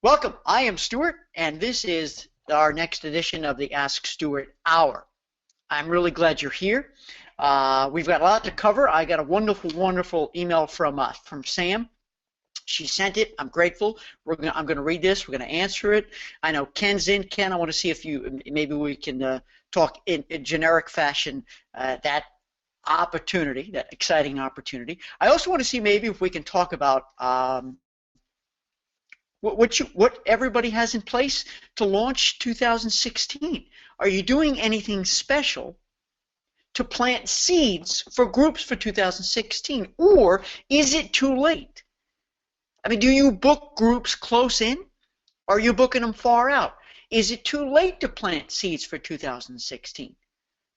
Welcome. I am Stuart, and this is our next edition of the Ask Stuart Hour. I'm really glad you're here. We've got a lot to cover. I got a wonderful, wonderful email from Sam. She sent it. I'm grateful. I'm going to read this. We're going to answer it. I know Ken's in. Ken, I want to see if maybe we can talk in generic fashion that opportunity, that exciting opportunity. I also want to see maybe if we can talk about what everybody has in place to launch 2016. Are you doing anything special to plant seeds for groups for 2016, or is it too late? I mean, do you book groups close in? Or are you booking them far out? Is it too late to plant seeds for 2016?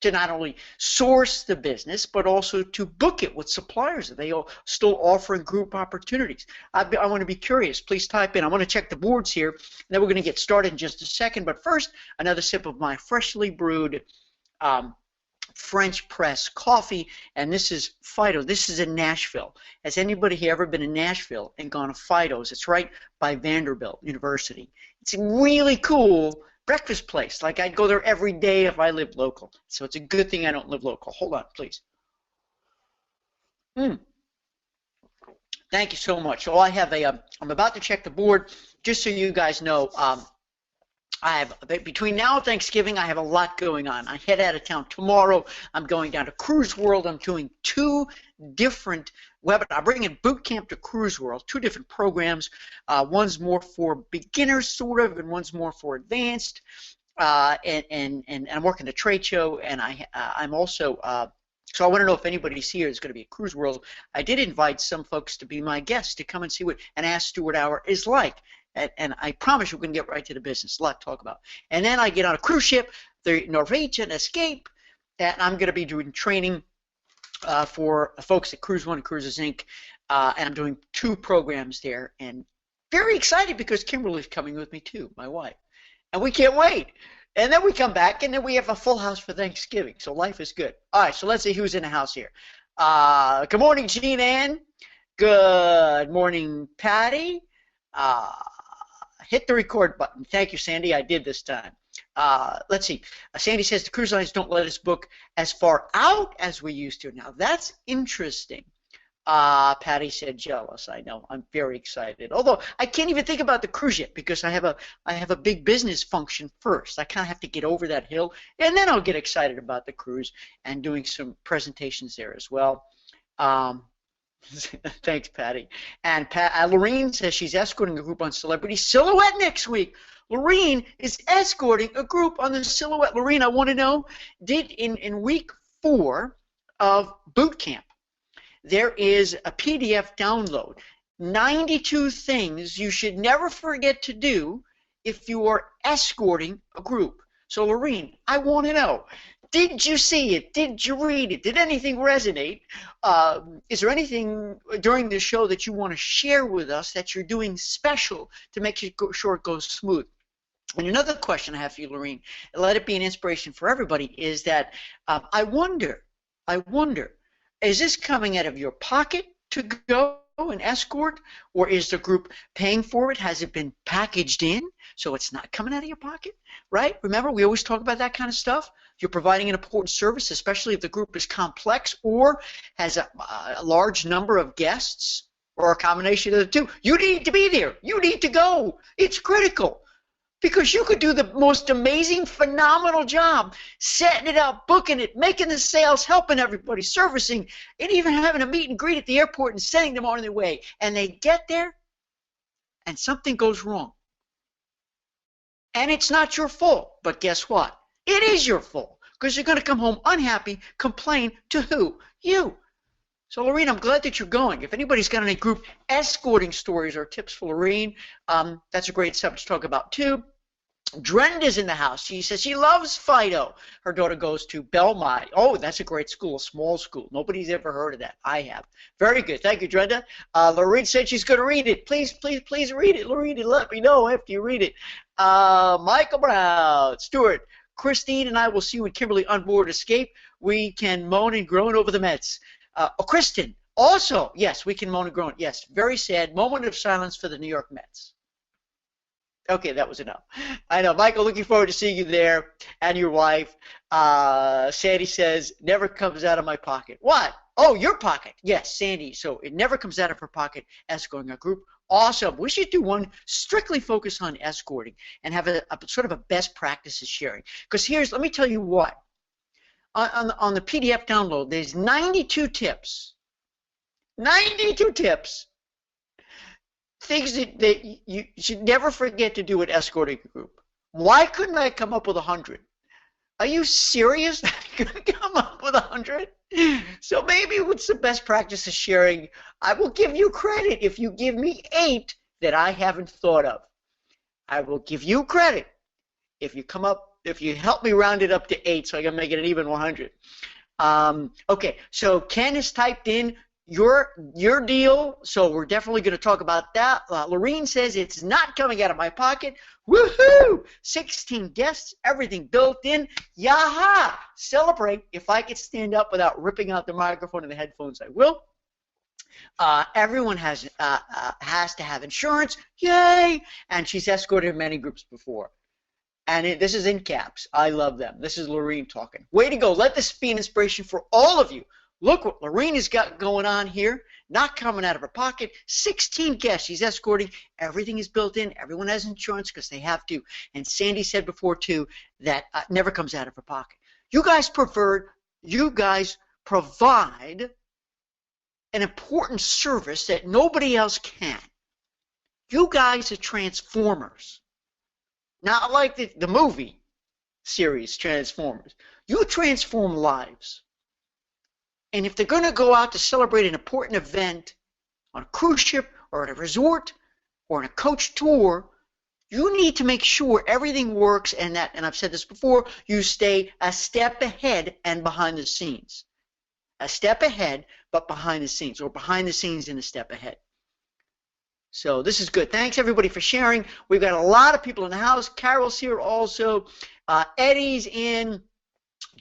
To not only source the business, but also to book it with suppliers. Are they all still offering group opportunities? I want to be curious. Please type in. I want to check the boards here, and then we're going to get started in just a second. But first, another sip of my freshly brewed French press coffee, and this is Fido. This is in Nashville. Has anybody here ever been in Nashville and gone to Fido's? It's right by Vanderbilt University. It's really cool breakfast place. Like, I'd go there every day if I lived local. So it's a good thing I don't live local. Hold on, please. Thank you so much. So I have I'm about to check the board, just so you guys know. I have, between now and Thanksgiving, I have a lot going on. I head out of town tomorrow. I'm going down to Cruise World. I'm doing two different webinars. I'm bringing boot camp to Cruise World, two different programs. One's more for beginners, sort of, and one's more for advanced. And I'm working a trade show, and I'm also so I want to know if anybody's here is going to be at Cruise World. I did invite some folks to be my guests to come and see what an Ask Stuart Hour is like. And I promise we're going to get right to the business. A lot to talk about. And then I get on a cruise ship, the Norwegian Escape, and I'm going to be doing training for folks at Cruise One and Cruises Inc. And I'm doing two programs there. And very excited because Kimberly's coming with me too, my wife. And we can't wait. And then we come back, and then we have a full house for Thanksgiving. So life is good. All right, so let's see who's in the house here. Good morning, Jean Ann. Good morning, Patty. Hit the record button. Thank you, Sandy. I did this time. Let's see. Sandy says the cruise lines don't let us book as far out as we used to. Now, that's interesting. Patty said jealous. I know. I'm very excited. Although I can't even think about the cruise yet because I have a big business function first. I kind of have to get over that hill, and then I'll get excited about the cruise and doing some presentations there as well. Thanks, Patty. And Lorene says she's escorting a group on Celebrity Silhouette next week. Lorene is escorting a group on the Silhouette. Lorene, I want to know, in week 4 of boot camp, there is a PDF download. 92 things you should never forget to do if you are escorting a group. So, Lorene, I want to know, did you see it? Did you read it? Did anything resonate? Is there anything during the show that you want to share with us that you're doing special to make sure it goes smooth? And another question I have for you, Lorene, and let it be an inspiration for everybody, is that I wonder, is this coming out of your pocket to go and escort, or is the group paying for it? Has it been packaged in so it's not coming out of your pocket, right? Remember, we always talk about that kind of stuff. If you're providing an important service, especially if the group is complex or has a large number of guests or a combination of the two, you need to be there. You need to go. It's critical. Because you could do the most amazing, phenomenal job setting it up, booking it, making the sales, helping everybody, servicing, and even having a meet and greet at the airport and sending them on their way. And they get there, and something goes wrong. And it's not your fault. But guess what? It is your fault. Because you're going to come home unhappy, complain to who? You. So, Lorene, I'm glad that you're going. If anybody's got any group escorting stories or tips for Lorene, that's a great subject to talk about, too. Drenda's in the house. She says she loves Fido. Her daughter goes to Belmont. Oh, that's a great school, a small school. Nobody's ever heard of that. I have. Very good. Thank you, Drenda. Lorene said she's going to read it. Please read it. Lorene, let me know after you read it. Michael Brown, Stuart, Christine, and I will see you and Kimberly on board Escape. We can moan and groan over the Mets. Kristen, also, yes, we can moan and groan. Yes, very sad. Moment of silence for the New York Mets. Okay, that was enough. I know, Michael. Looking forward to seeing you there and your wife. Sandy says never comes out of my pocket. What? Oh, your pocket. Yes, Sandy. So it never comes out of her pocket. Escorting a group. Awesome. We should do one strictly focused on escorting and have a sort of a best practices sharing. Because let me tell you what. On the PDF download, there's 92 tips. 92 tips. Things that you should never forget to do at escorting a group. Why couldn't I come up with 100? Are you serious? I couldn't come up with 100? So maybe with some best practices sharing, I will give you credit if you give me 8 that I haven't thought of. I will give you credit if you help me round it up to 8 so I can make it an even 100. Okay, so Ken has typed in your deal, so we're definitely going to talk about that. Lorene says it's not coming out of my pocket. Woohoo! 16 guests, everything built in. Yaha! Celebrate. If I could stand up without ripping out the microphone and the headphones, I will. Everyone has to have insurance. Yay! And she's escorted many groups before. And this is in caps. I love them. This is Lorene talking. Way to go. Let this be an inspiration for all of you. Look what Lorene has got going on here. Not coming out of her pocket. 16 guests she's escorting. Everything is built in. Everyone has insurance because they have to. And Sandy said before, too, that never comes out of her pocket. You guys provide an important service that nobody else can. You guys are transformers. Not like the movie series Transformers. You transform lives. And if they're going to go out to celebrate an important event on a cruise ship or at a resort or on a coach tour, you need to make sure everything works and I've said this before, you stay a step ahead and behind the scenes. A step ahead, but behind the scenes, or behind the scenes and a step ahead. So this is good. Thanks, everybody, for sharing. We've got a lot of people in the house. Carol's here also. Eddie's in.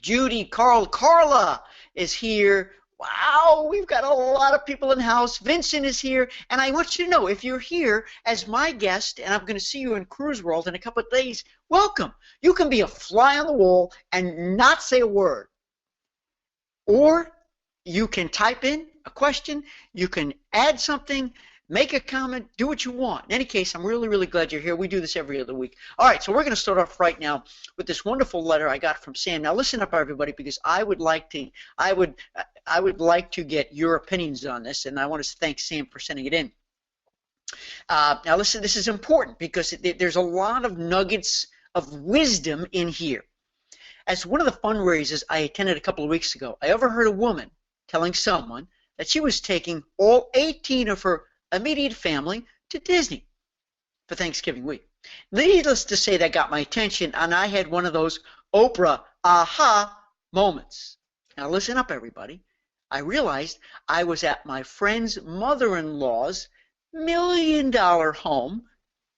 Judy, Carla is here. Wow, we've got a lot of people in the house. Vincent is here. And I want you to know, if you're here as my guest, and I'm going to see you in Cruise World in a couple of days, welcome. You can be a fly on the wall and not say a word. Or you can type in a question. You can add something. Make a comment, do what you want. In any case, I'm really, really glad you're here. We do this every other week. All right, so we're going to start off right now with this wonderful letter I got from Sam. Now, listen up, everybody, because I would like to get your opinions on this, and I want to thank Sam for sending it in. Now, listen, this is important because there's a lot of nuggets of wisdom in here. As one of the fundraisers I attended a couple of weeks ago, I overheard a woman telling someone that she was taking all 18 of her immediate family to Disney for Thanksgiving week. Needless to say, that got my attention, and I had one of those Oprah aha moments. Now listen up, everybody. I realized I was at my friend's mother-in-law's $1 million home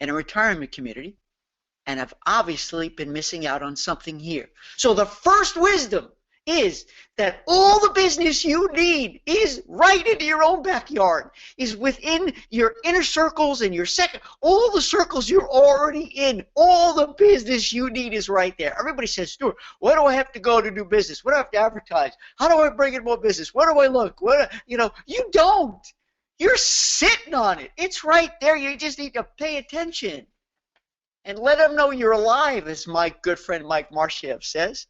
in a retirement community, and I've obviously been missing out on something here. So the first wisdom is that all the business you need is right into your own backyard, is within your inner circles and all the circles you're already in. All the business you need is right there. Everybody says, Stuart, where do I have to go to do business? What do I have to advertise? How do I bring in more business? Where do I look? You don't. You're sitting on it. It's right there. You just need to pay attention and let them know you're alive, as my good friend Mike Marshev says.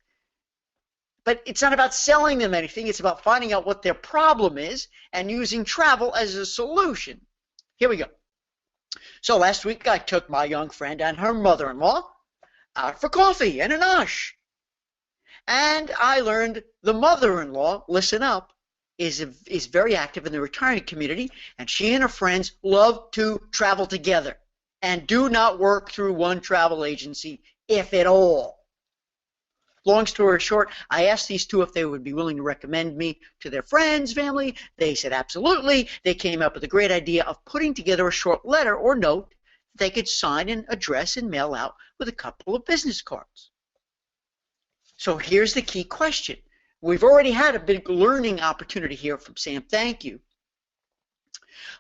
But it's not about selling them anything. It's about finding out what their problem is and using travel as a solution. Here we go. So last week I took my young friend and her mother-in-law out for coffee and a nosh. And I learned the mother-in-law, listen up, is very active in the retirement community, and she and her friends love to travel together and do not work through one travel agency, if at all. Long story short, I asked these two if they would be willing to recommend me to their friends, family. They said absolutely. They came up with a great idea of putting together a short letter or note they could sign and address and mail out with a couple of business cards. So here's the key question. We've already had a big learning opportunity here from Sam. Thank you.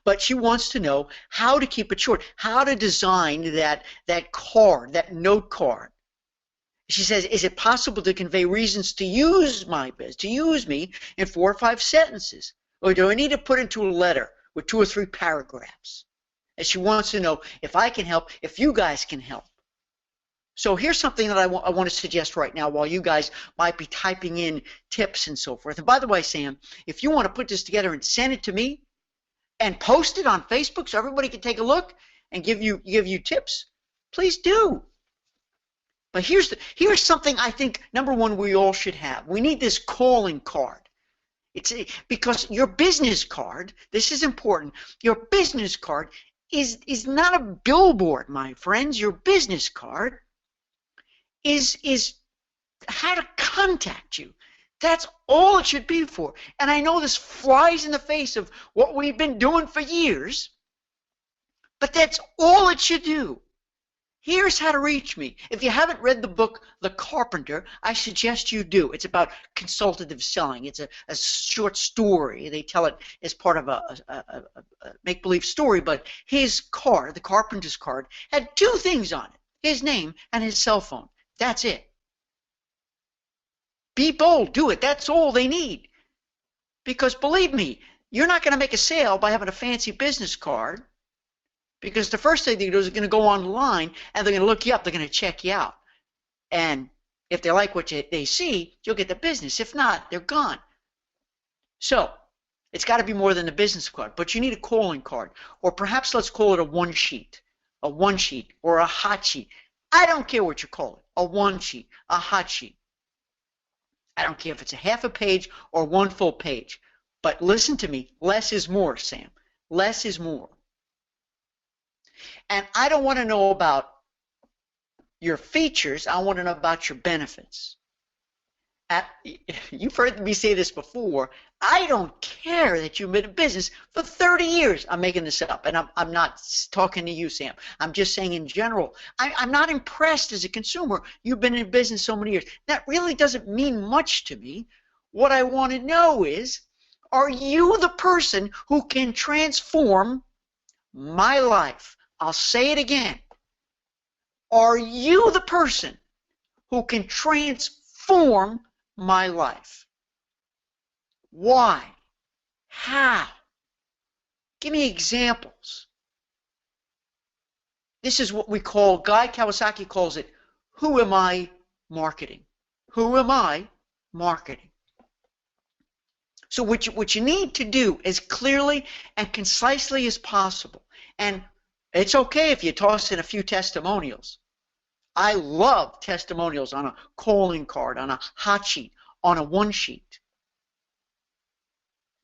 But she wants to know how to keep it short, how to design that card, that note card. She says, is it possible to convey reasons to use me in 4 or 5 sentences? Or do I need to put into a letter with 2 or 3 paragraphs? And she wants to know if I can help, if you guys can help. So here's something that I want to suggest right now while you guys might be typing in tips and so forth. And by the way, Sam, if you want to put this together and send it to me and post it on Facebook so everybody can take a look and give you tips, please do. But here's something I think, number one, we all should have. We need this calling card. It's because your business card, this is important, your business card is not a billboard, my friends. Your business card is how to contact you. That's all it should be for. And I know this flies in the face of what we've been doing for years, but that's all it should do. Here's how to reach me. If you haven't read the book, The Carpenter, I suggest you do. It's about consultative selling. It's a short story. They tell it as part of a make-believe story, but his card, the carpenter's card, had 2 things on it, his name and his cell phone. That's it. Be bold. Do it. That's all they need. Because believe me, you're not going to make a sale by having a fancy business card. Because the first thing they do is they're going to go online and they're going to look you up. They're going to check you out. And if they like what they see, you'll get the business. If not, they're gone. So it's got to be more than a business card. But you need a calling card. Or perhaps let's call it a one-sheet. A one-sheet or a hot sheet. I don't care what you call it. A one-sheet, a hot sheet. I don't care if it's a half a page or 1 full page. But listen to me. Less is more, Sam. Less is more. And I don't want to know about your features. I want to know about your benefits. You've heard me say this before. I don't care that you've been in business for 30 years. I'm making this up, and I'm not talking to you, Sam. I'm just saying in general. I'm not impressed as a consumer. You've been in business so many years. That really doesn't mean much to me. What I want to know is, are you the person who can transform my life? I'll say it again. Are you the person who can transform my life? Why? How? Give me examples. This is what we call, Guy Kawasaki calls it, who am I marketing? Who am I marketing? So what you need to do as clearly and concisely as possible, and it's okay if you toss in a few testimonials. I love testimonials on a calling card, on a hot sheet, on a one sheet.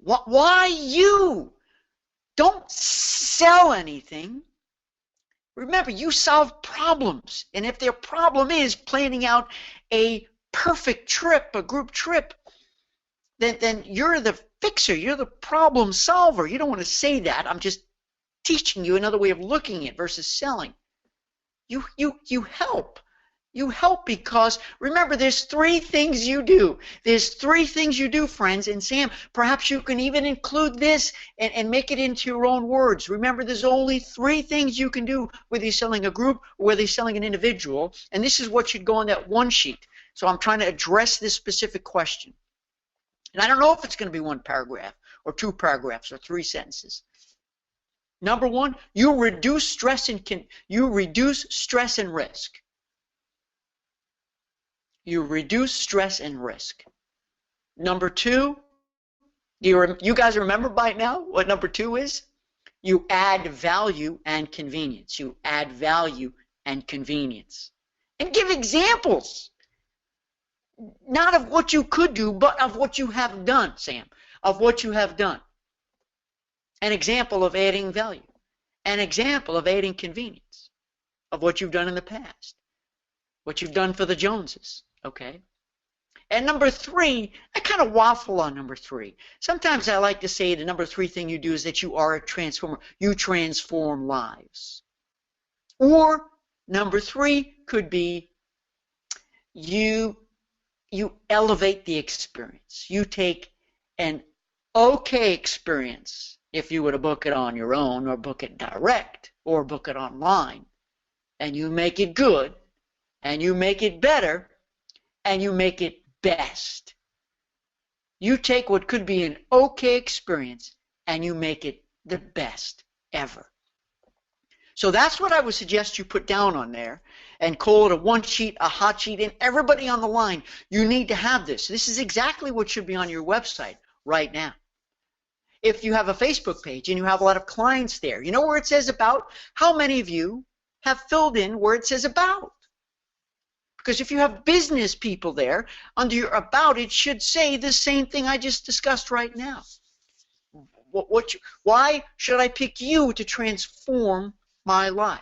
Why you? Don't sell anything. Remember, you solve problems. And if their problem is planning out a perfect trip, a group trip, then you're the fixer. You're the problem solver. You don't want to say that. I'm just teaching you another way of looking at it versus selling. You help. You help because, remember, there's 3 things you do. There's 3 things you do, friends. And Sam, perhaps you can even include this and make it into your own words. Remember, there's only 3 things you can do, whether you're selling a group or whether you're selling an individual. And this is what should go on that one sheet. So I'm trying to address this specific question. And I don't know if it's going to be 1 paragraph or 2 paragraphs or 3 sentences. Number 1, you reduce stress and risk. You reduce stress and risk. Number 2, you guys remember by now what number 2 is? You add value and convenience. You add value and convenience. And give examples. Not of what you could do, but of what you have done, Sam. Of what you have done. An example of adding value. An example of adding convenience. Of what you've done in the past. What you've done for the Joneses. Okay? And number 3, I kind of waffle on number 3. Sometimes I like to say the number 3 thing you do is that you are a transformer. You transform lives. Or number 3 could be you elevate the experience. You take an okay experience if you were to book it on your own or book it direct or book it online, and you make it good and you make it better and you make it best. You take what could be an okay experience and you make it the best ever. So that's what I would suggest you put down on there and call it a one sheet, a hot sheet, and everybody on the line, you need to have this. This is exactly what should be on your website right now. If you have a Facebook page and you have a lot of clients there, you know where it says about? How many of you have filled in where it says about? Because if you have business people there, under your about, it should say the same thing I just discussed right now. Why should I pick you to transform my life?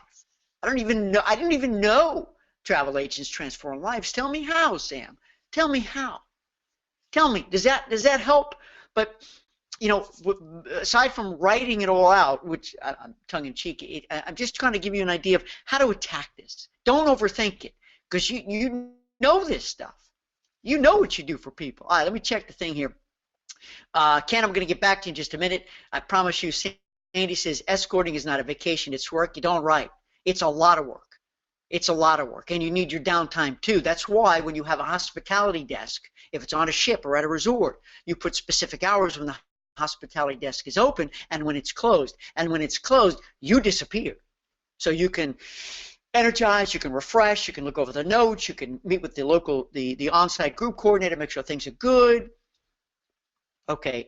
I didn't even know travel agents transform lives. Tell me how, Sam. Tell me how. Tell me, does that help? But you know, aside from writing it all out, which I'm tongue-in-cheek, I'm just trying to give you an idea of how to attack this. Don't overthink it, because you know this stuff. You know what you do for people. All right, let me check the thing here. Ken, I'm going to get back to you in just a minute. I promise you. Sandy says escorting is not a vacation, it's work. You don't write. It's a lot of work. It's a lot of work, and you need your downtime too. That's why when you have a hospitality desk, if it's on a ship or at a resort, you put specific hours when the hospitality desk is open and when it's closed. And when it's closed, you disappear. So you can energize, you can refresh, you can look over the notes, you can meet with the on-site group coordinator, make sure things are good. Okay.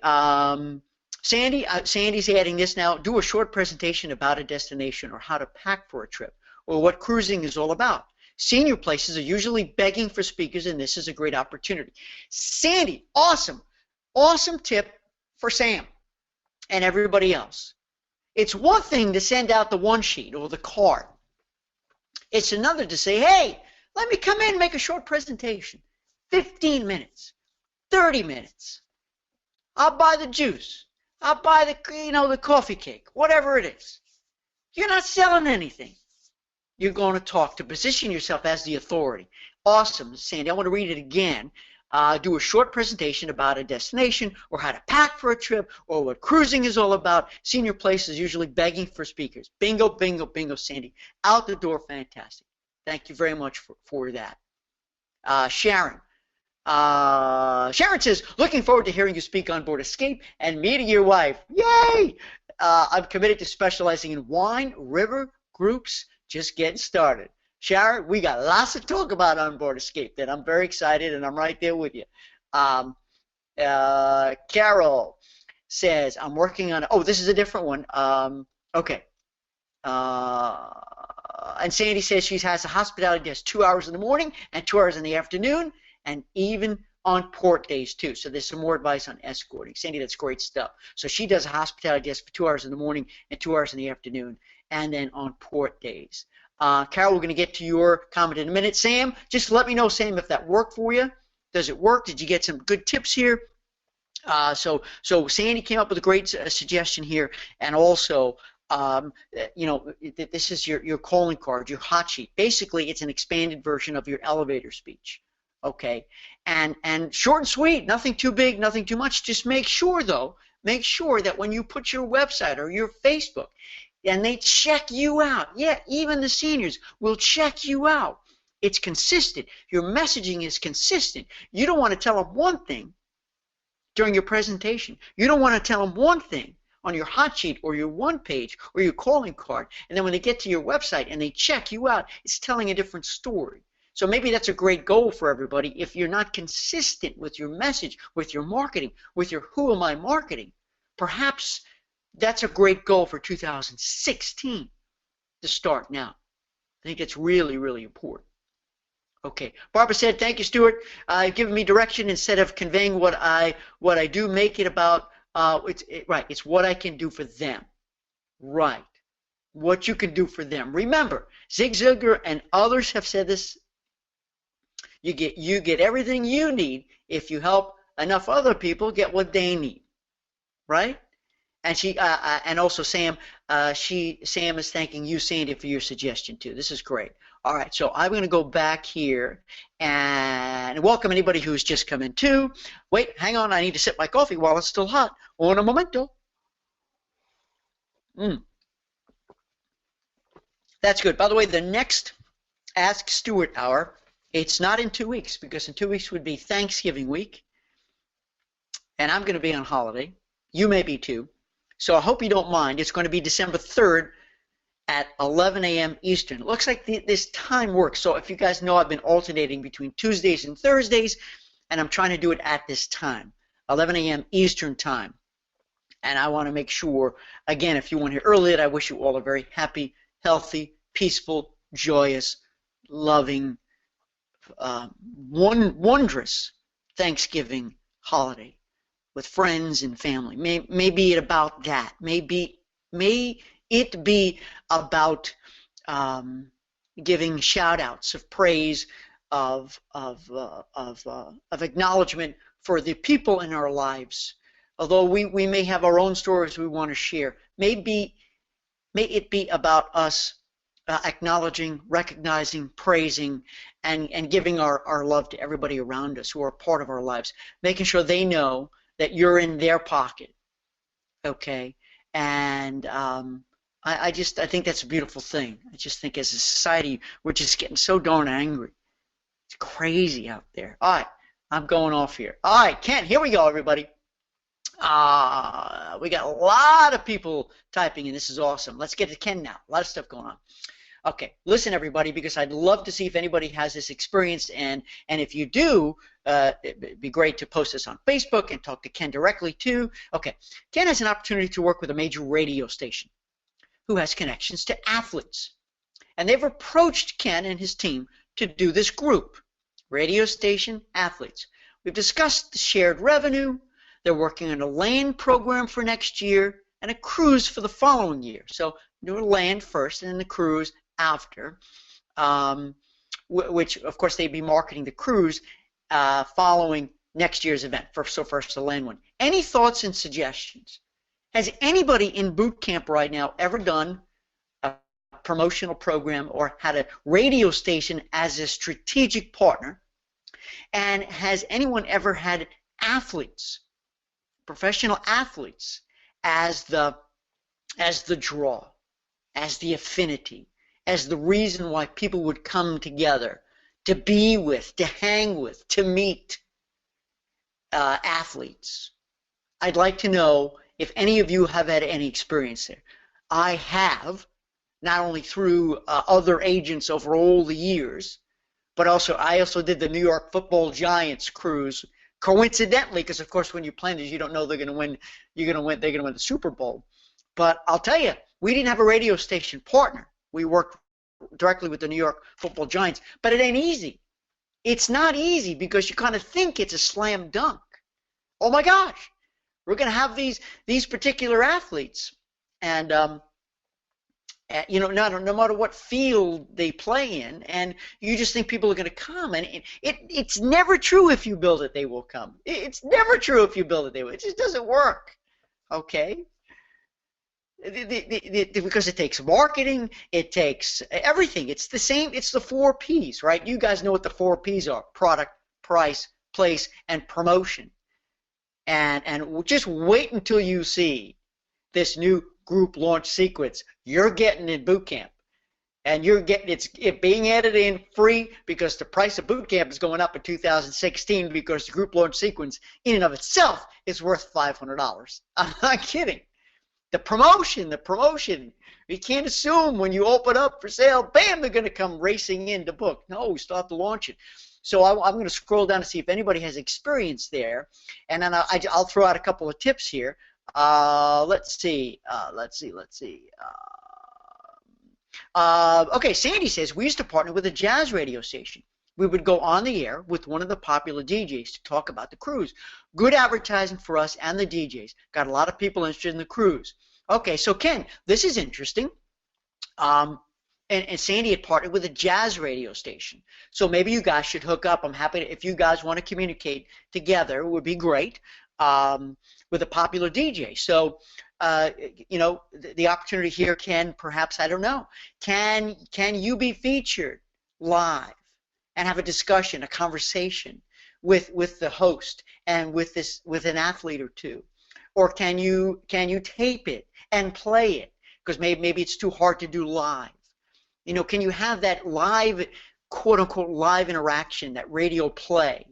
Sandy's adding this now. Do a short presentation about a destination or how to pack for a trip or what cruising is all about. Senior places are usually begging for speakers, and this is a great opportunity. Sandy, awesome. Awesome tip for Sam and everybody else. It's one thing to send out the one sheet or the card. It's another to say, hey, let me come in and make a short presentation. 15 minutes, 30 minutes. I'll buy the juice. I'll buy the coffee cake, whatever it is. You're not selling anything. You're going to talk to position yourself as the authority. Awesome, Sandy. I want to read it again. Do a short presentation about a destination or how to pack for a trip or what cruising is all about. Senior places usually begging for speakers. Bingo, bingo, bingo, Sandy. Out the door, fantastic. Thank you very much for that. Sharon. Sharon says, looking forward to hearing you speak on board Escape and meeting your wife. Yay! I'm committed to specializing in wine, river, groups, just getting started. Sharon, we got lots to talk about on board Escape that I'm very excited and I'm right there with you. Carol says, I'm working on, oh, this is a different one. Okay. And Sandy says she has a hospitality desk 2 hours in the morning and 2 hours in the afternoon, and even on port days too. So there's some more advice on escorting. Sandy, that's great stuff. So she does a hospitality desk for 2 hours in the morning and 2 hours in the afternoon, and then on port days. Carol, we're going to get to your comment in a minute. Sam, just let me know, Sam, if that worked for you. Does it work? Did you get some good tips here? So Sandy came up with a great suggestion here, and also, you know, this is your calling card, your hot sheet. Basically, it's an expanded version of your elevator speech. Okay, and short and sweet, nothing too big, nothing too much. Just make sure, though, make sure that when you put your website or your Facebook, and they check you out, yeah, even the seniors will check you out. It's consistent. Your messaging is consistent. You don't want to tell them one thing during your presentation. You don't want to tell them one thing on your hot sheet or your one page or your calling card, and then when they get to your website and they check you out, it's telling a different story. So maybe that's a great goal for everybody. If you're not consistent with your message, with your marketing, with your who am I marketing, perhaps that's a great goal for 2016 to start now. I think it's really, really important. Okay, Barbara said, thank you, Stuart. Giving me direction instead of conveying what I do. Make it about, right, it's what I can do for them. Right, what you can do for them. Remember, Zig Ziglar and others have said this. You get everything you need if you help enough other people get what they need, right? And she and also Sam, Sam is thanking you, Sandy, for your suggestion too. This is great. All right, so I'm going to go back here and welcome anybody who's just come in too. Wait, hang on, I need to sip my coffee while it's still hot. Un momento. That's good. By the way, the next Ask Stuart Hour, it's not in 2 weeks, because in 2 weeks would be Thanksgiving week, and I'm going to be on holiday. You may be too. So I hope you don't mind. It's going to be December 3rd at 11 a.m. Eastern. It looks like this time works. So if you guys know, I've been alternating between Tuesdays and Thursdays, and I'm trying to do it at this time, 11 a.m. Eastern time. And I want to make sure, again, if you want to hear early, that I wish you all a very happy, healthy, peaceful, joyous, loving, wondrous Thanksgiving holiday with friends and family. May be it about that. May it be about giving shout-outs of praise, of acknowledgement for the people in our lives. Although we may have our own stories we want to share, may it be about us acknowledging, recognizing, praising, and giving our love to everybody around us who are part of our lives, making sure they know that you're in their pocket, okay? And I think that's a beautiful thing. I just think as a society, we're just getting so darn angry. It's crazy out there. All right, I'm going off here. All right, Ken, here we go, everybody. We got a lot of people typing in. This is awesome. Let's get to Ken now. A lot of stuff going on. Okay, listen, everybody, because I'd love to see if anybody has this experience, and if you do, it'd be great to post this on Facebook and talk to Ken directly too. Okay, Ken has an opportunity to work with a major radio station who has connections to athletes, and they've approached Ken and his team to do this group, radio station athletes. We've discussed the shared revenue. They're working on a land program for next year and a cruise for the following year. So do a land first and then the cruise after, which of course they'd be marketing the cruise following next year's event. So first the land one. Any thoughts and suggestions? Has anybody in boot camp right now ever done a promotional program or had a radio station as a strategic partner? And has anyone ever had athletes, professional athletes, as the draw, as the affinity, as the reason why people would come together to be with, to hang with, to meet athletes? I'd like to know if any of you have had any experience there. I have, not only through other agents over all the years, but I also did the New York Football Giants cruise, coincidentally, because of course when you plan this, you don't know they're going to win. They're going to win the Super Bowl. But I'll tell you, we didn't have a radio station partner. We worked directly with the New York Football Giants, but it ain't easy. It's not easy because you kind of think it's a slam dunk. Oh my gosh, we're going to have these particular athletes, and you know, no matter what field they play in, and you just think people are going to come, and it's never true. If you build it, they will come. It's never true. If you build it, they will. It just doesn't work. Okay. Because it takes marketing, it takes everything. It's the same. It's the 4 P's, right? You guys know what the 4 P's are: product, price, place, and promotion. And just wait until you see this new group launch sequence you're getting in boot camp, and you're getting it being added in free, because the price of boot camp is going up in 2016 because the group launch sequence in and of itself is worth $500. I'm not kidding. The promotion. You can't assume when you open up for sale, bam, they're going to come racing in to book. No, we still have to launch it. So I'm going to scroll down to see if anybody has experience there, and then I'll throw out a couple of tips here. Let's see. Okay, Sandy says, we used to partner with a jazz radio station. We would go on the air with one of the popular DJs to talk about the cruise. Good advertising for us and the DJs. Got a lot of people interested in the cruise. Okay, so Ken, this is interesting. And Sandy had partnered with a jazz radio station. So maybe you guys should hook up. I'm happy if you guys want to communicate together. It would be great with a popular DJ. So, you know, the opportunity here can perhaps, I don't know, can you be featured live and have a discussion, a conversation with the host and with an athlete or two? Or can you tape it and play it because maybe it's too hard to do live. You know, can you have that live, quote unquote, live interaction, that radio play,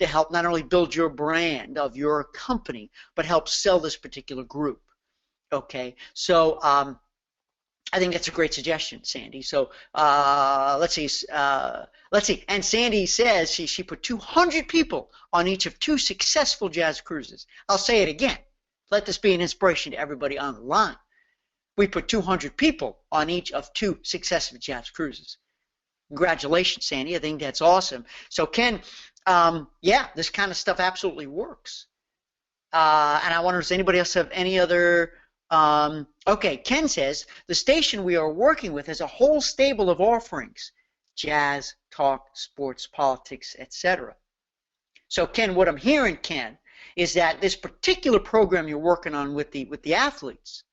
to help not only build your brand of your company, but help sell this particular group? Okay, so I think that's a great suggestion, Sandy. So let's see. And Sandy says she put 200 people on each of 2 successful jazz cruises. I'll say it again. Let this be an inspiration to everybody on the line. We put 200 people on each of 2 successful jazz cruises. Congratulations, Sandy. I think that's awesome. So Ken, yeah, this kind of stuff absolutely works. And I wonder, does anybody else have any other? Okay, Ken says, the station we are working with has a whole stable of offerings: jazz, talk, sports, politics, etc. So Ken, what I'm hearing, Ken, is that this particular program you're working on with the athletes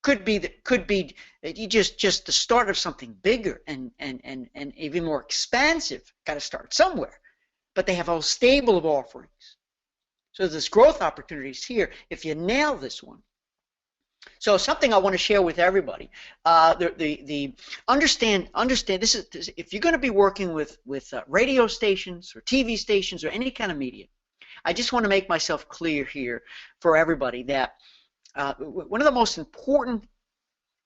could be just the start of something bigger and even more expansive. Got to start somewhere, but they have a whole stable of offerings. So there's growth opportunities here if you nail this one. So something I want to share with everybody, understand this is, if you're going to be working with radio stations or TV stations or any kind of media, I just want to make myself clear here for everybody that one of the most important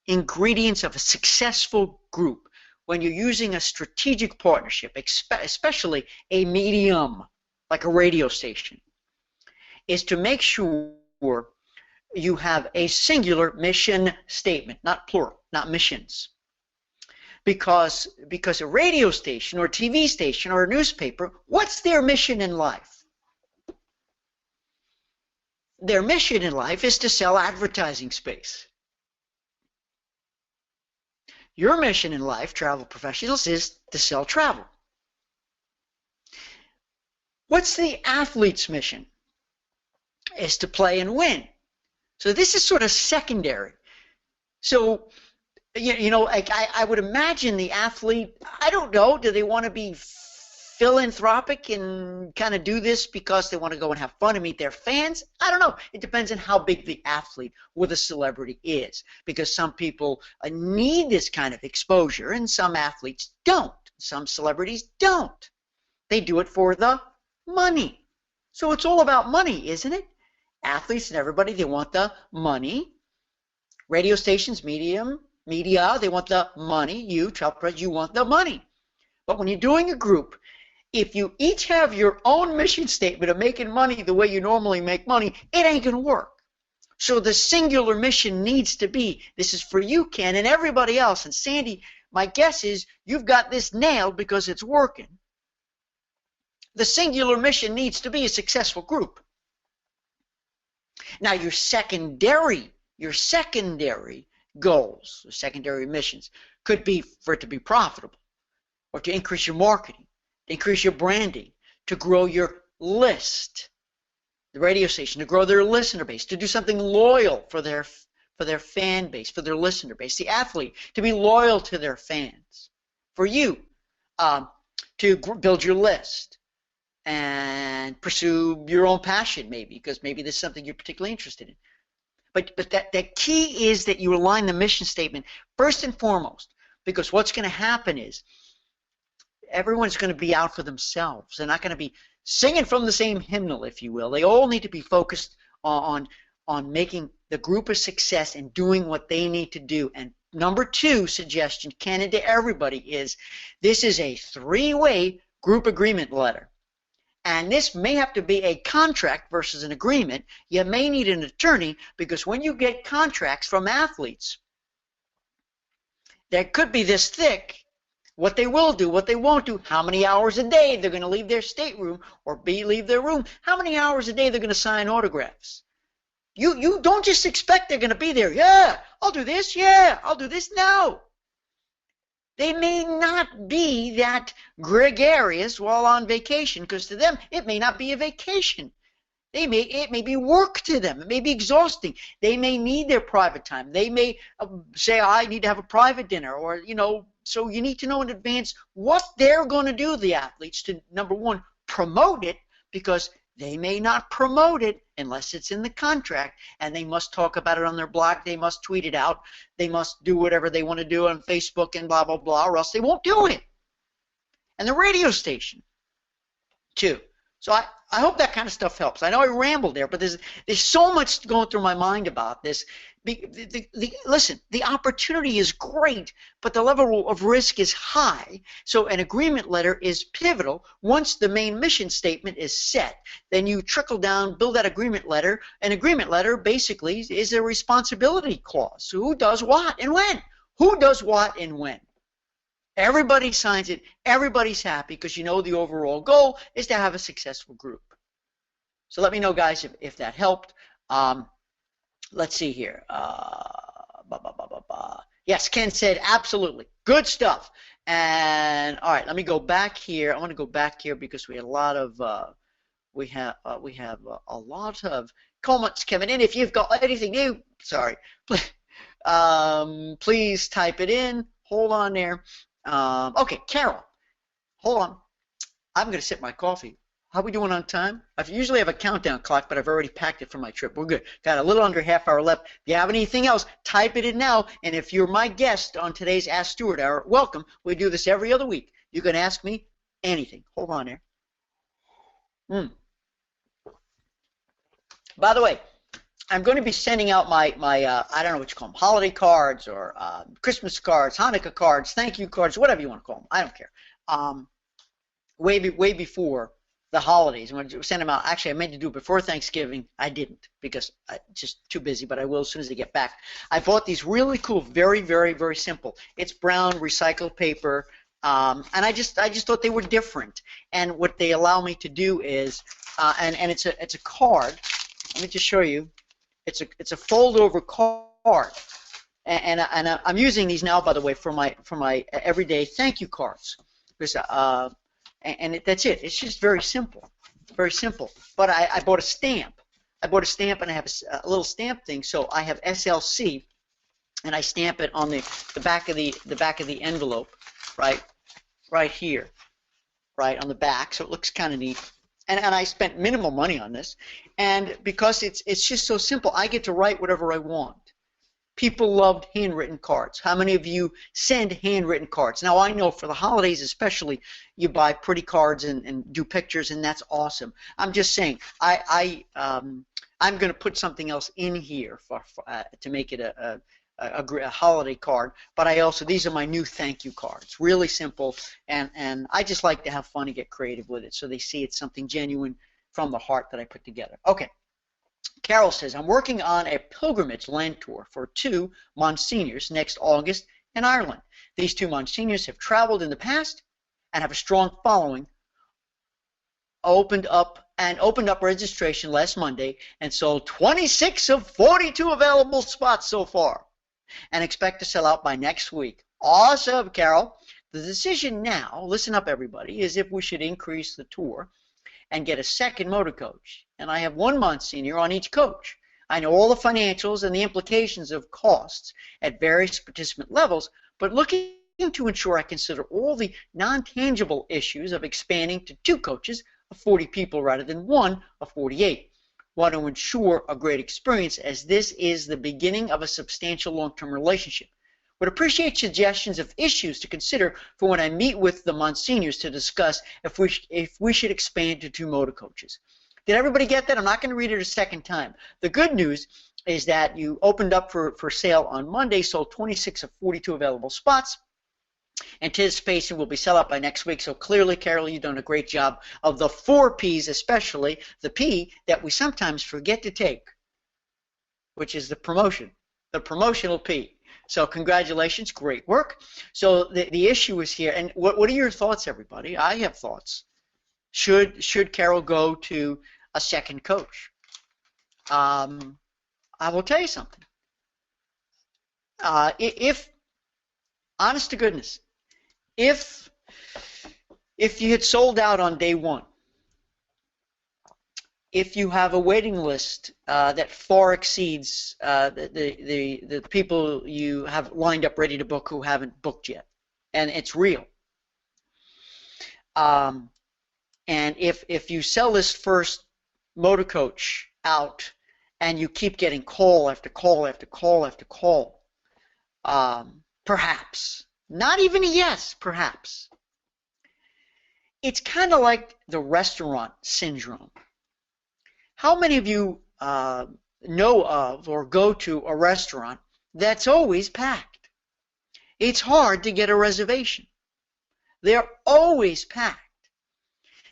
ingredients of a successful group when you're using a strategic partnership, especially a medium like a radio station, is to make sure you have a singular mission statement, not plural, not missions. Because a radio station or a TV station or a newspaper, what's their mission in life? Their mission in life is to sell advertising space. Your mission in life, travel professionals, is to sell travel. What's the athlete's mission? Is to play and win. So this is sort of secondary. So, you know, like I would imagine the athlete, I don't know, do they want to be philanthropic and kind of do this because they want to go and have fun and meet their fans? I don't know. It depends on how big the athlete or the celebrity is, because some people need this kind of exposure and some athletes don't. Some celebrities don't. They do it for the money. So it's all about money, isn't it? Athletes and everybody, they want the money. Radio stations, media, they want the money. You, travel professionals, you want the money. But when you're doing a group, if you each have your own mission statement of making money the way you normally make money, it ain't going to work. So the singular mission needs to be, this is for you, Ken, and everybody else. And Sandy, my guess is you've got this nailed because it's working. The singular mission needs to be a successful group. Now your secondary goals, or secondary missions, could be for it to be profitable, or to increase your marketing, to increase your branding, to grow your list, the radio station, to grow their listener base, to do something loyal for their fan base, for their listener base, the athlete, to be loyal to their fans, for you, to build your list and pursue your own passion, maybe, because maybe this is something you're particularly interested in. But that key is that you align the mission statement first and foremost, because what's going to happen is everyone's going to be out for themselves. They're not going to be singing from the same hymnal, if you will. They all need to be focused on making the group a success and doing what they need to do. And number 2 suggestion, Ken, to everybody, is this is a 3-way group agreement letter. And this may have to be a contract versus an agreement. You may need an attorney, because when you get contracts from athletes, that could be this thick, what they will do, what they won't do, how many hours a day they're going to leave their stateroom or leave their room, how many hours a day they're going to sign autographs. You don't just expect they're going to be there. Yeah, I'll do this. Yeah, I'll do this. No. They may not be that gregarious while on vacation, because to them it may not be a vacation. It may be work to them. It may be exhausting. They may need their private time. They may say, I need to have a private dinner, or, you know, so you need to know in advance what they're going to do, the athletes, to, number 1, promote it, because they may not promote it unless it's in the contract, and they must talk about it on their blog, they must tweet it out, they must do whatever they want to do on Facebook and blah, blah, blah, or else they won't do it. And the radio station, too. So I hope that kind of stuff helps. I know I rambled there, but there's so much going through my mind about this. Listen, the opportunity is great, but the level of risk is high. So an agreement letter is pivotal. Once the main mission statement is set, then you trickle down, build that agreement letter. An agreement letter basically is a responsibility clause. So who does what and when? Who does what and when? Everybody signs it. Everybody's happy because you know the overall goal is to have a successful group. So let me know, guys, if that helped. Let's see here. Yes, Ken said absolutely. Good stuff. And all right, let me go back here. I want to go back here because we had a lot of we have a lot of comments coming in. If you've got anything new, sorry, please type it in. Hold on there. Okay, Carol, hold on. I'm going to sip my coffee. How are we doing on time? I usually have a countdown clock, but I've already packed it for my trip. We're good. Got a little under half hour left. If you have anything else, type it in now. And if you're my guest on today's Ask Stuart Hour, welcome. We do this every other week. You can ask me anything. Hold on there. By the way, I'm going to be sending out my I don't know what you call them, holiday cards or Christmas cards, Hanukkah cards, thank you cards, whatever you want to call them. I don't care. Way before the holidays. I'm going to send them out. Actually, I meant to do it before Thanksgiving. I didn't because I'm just too busy, but I will as soon as I get back. I bought these really cool, very, very, very simple. It's brown recycled paper, and I just thought they were different. And what they allow me to do is, and it's a card. Let me just show you. It's a fold-over card, and I'm using these now, by the way, for my everyday thank you cards. Because, that's it. It's just very simple, very simple. But I bought a stamp. I bought a stamp, and I have a little stamp thing. So I have SLC, and I stamp it on the back of the envelope, right here, right on the back. So it looks kind of neat. And I spent minimal money on this, and because it's just so simple, I get to write whatever I want. People loved handwritten cards. How many of you send handwritten cards? Now I know for the holidays especially, you buy pretty cards and do pictures, and that's awesome. I'm just saying, I'm going to put something else in here to make it a holiday card, but these are my new thank you cards. Really simple, and I just like to have fun and get creative with it, so they see it's something genuine from the heart that I put together. Okay, Carol says, I'm working on a pilgrimage land tour for 2 Monsignors next August in Ireland. These 2 Monsignors have traveled in the past and have a strong following. Opened up registration last Monday and sold 26 of 42 available spots so far, and expect to sell out by next week. Awesome, Carol. The decision now, listen up everybody, is if we should increase the tour and get a second motor coach. And I have 1 Monsignor on each coach. I know all the financials and the implications of costs at various participant levels, but looking to ensure I consider all the non-tangible issues of expanding to 2 coaches of 40 people rather than 1 of 48. Want to ensure a great experience, as this is the beginning of a substantial long-term relationship. Would appreciate suggestions of issues to consider for when I meet with the Monsignors to discuss if we should expand to 2 motor coaches. Did everybody get that? I'm not going to read it a second time. The good news is that you opened up for sale on Monday, sold 26 of 42 available spots. Anticipation will be sell out by next week. So clearly, Carol, you've done a great job of the 4 P's, especially the P that we sometimes forget to take, which is the promotional P. So congratulations, great work. So the issue is here, and what are your thoughts, everybody? I have thoughts. Should Carol go to a second coach? I will tell you something. If honest to goodness, if you had sold out on day 1, if you have a waiting list that far exceeds the people you have lined up ready to book who haven't booked yet, and it's real, and if you sell this first motor coach out and you keep getting call after call after call after call, perhaps. Not even a yes, perhaps. It's kind of like the restaurant syndrome. How many of you know of or go to a restaurant that's always packed? It's hard to get a reservation. They're always packed.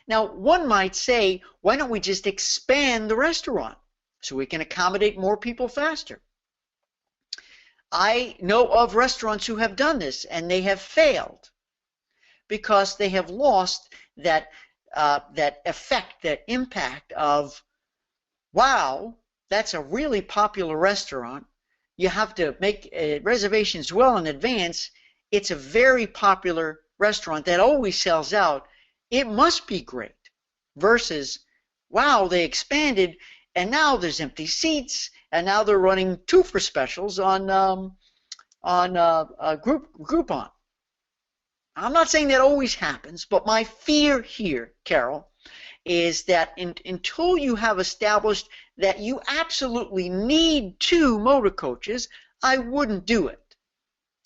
Now, one might say, why don't we just expand the restaurant so we can accommodate more people faster? I know of restaurants who have done this, and they have failed because they have lost that effect, that impact of, wow, that's a really popular restaurant. You have to make reservations well in advance. It's a very popular restaurant that always sells out. It must be great. Versus, wow, they expanded, and now there's empty seats, and now they're running 2 for specials on Groupon. I'm not saying that always happens, but my fear here, Carol, is that until you have established that you absolutely need 2 motor coaches, I wouldn't do it.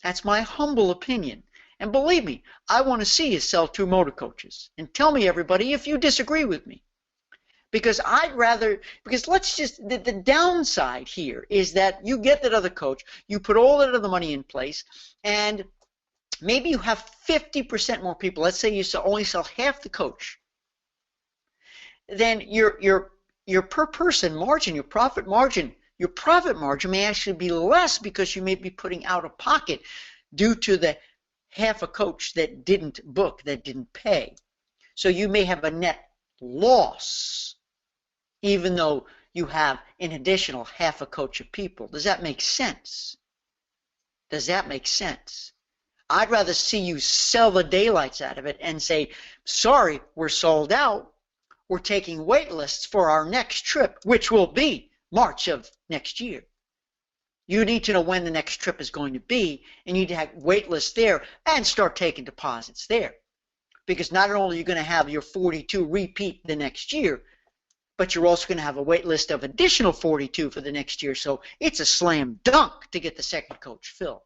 That's my humble opinion. And believe me, I want to see you sell 2 motor coaches. And tell me, everybody, if you disagree with me. Because let's just, the downside here is that you get that other coach, you put all that other money in place, and maybe you have 50% more people. Let's say you only sell half the coach. Then your per person margin, your profit margin may actually be less because you may be putting out of pocket due to the half a coach that didn't book, that didn't pay. So you may have a net loss, even though you have an additional half a coach of people. Does that make sense? Does that make sense? I'd rather see you sell the daylights out of it and say, sorry, we're sold out. We're taking wait lists for our next trip, which will be March of next year. You need to know when the next trip is going to be, and you need to have wait lists there and start taking deposits there. Because not only are you going to have your 42 repeat the next year, but you're also going to have a wait list of additional 42 for the next year. So it's a slam dunk to get the second coach filled.